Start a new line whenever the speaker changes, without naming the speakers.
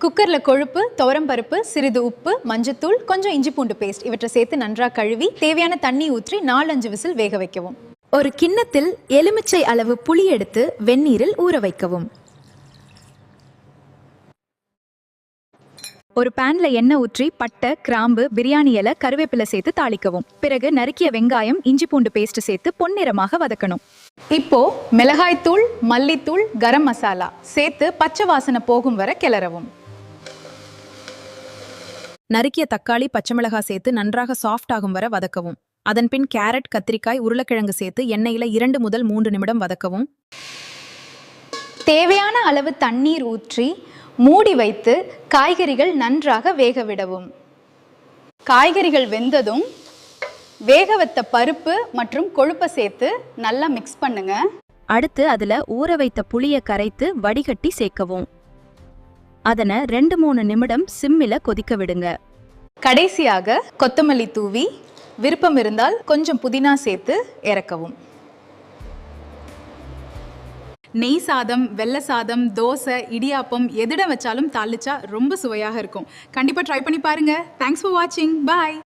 குக்கரில் கொழுப்பு, துவரம்பருப்பு, சிறிது உப்பு, மஞ்சத்தூள், கொஞ்சம் இஞ்சி பூண்டு பேஸ்ட் இவற்றை சேர்த்து நன்றாக கழுவி தேவையான தண்ணி ஊற்றி 4-5 விசில் வேக வைக்கவும்.
ஒரு கிண்ணத்தில் எலுமிச்சை அளவு புளி எடுத்து வெந்நீரில் ஊற வைக்கவும். ஒரு பேன்ல எண்ணெய் ஊற்றி பட்டை, கிராம்பு, பிரியாணி இலை, கருவேப்பிலை சேர்த்து தாளிக்கவும். பிறகு நறுக்கிய வெங்காயம், இஞ்சி பூண்டு பேஸ்ட் சேர்த்து பொன்னிறமாக வதக்கணும்.
இப்போ மிளகாய்த்தூள், மல்லித்தூள், கரம் மசாலா சேர்த்து பச்சை வாசனை போகும் வரை கிளறவும்.
நறுக்கிய தக்காளி, பச்சை மிளகாய் சேர்த்து நன்றாக சாஃப்ட் ஆகும் வரை வதக்கவும். அதன்பின் கேரட், கத்திரிக்காய், உருளைக்கிழங்கு சேர்த்து எண்ணெயில 2 முதல் 3 நிமிடம் வதக்கவும்.
தேவையான அளவு தண்ணீர் ஊற்றி மூடி வைத்து காய்கறிகள் நன்றாக வேக விடவும். காய்கறிகள் வெந்ததும் வேக வைத்த பருப்பு மற்றும் கொழுப்பை சேர்த்து நல்லா மிக்ஸ் பண்ணுங்க.
அடுத்து அதுல ஊற வைத்த புளியை கரைத்து வடிகட்டி சேர்க்கவும். அதனை 2-3 நிமிடம் சிம்மில கொதிக்க விடுங்க.
கடைசியாக கொத்தமல்லி தூவி விருப்பம் இருந்தால் கொஞ்சம் புதினா சேர்த்து இறக்கவும். நெய் சாதம், வெள்ளை சாதம், தோசை, இடியாப்பம் எதிட வச்சாலும் தாளிச்சா ரொம்ப சுவையாக இருக்கும். கண்டிப்பாக ட்ரை பண்ணி பாருங்க. தேங்க்ஸ் ஃபார் வாட்சிங். பாய்.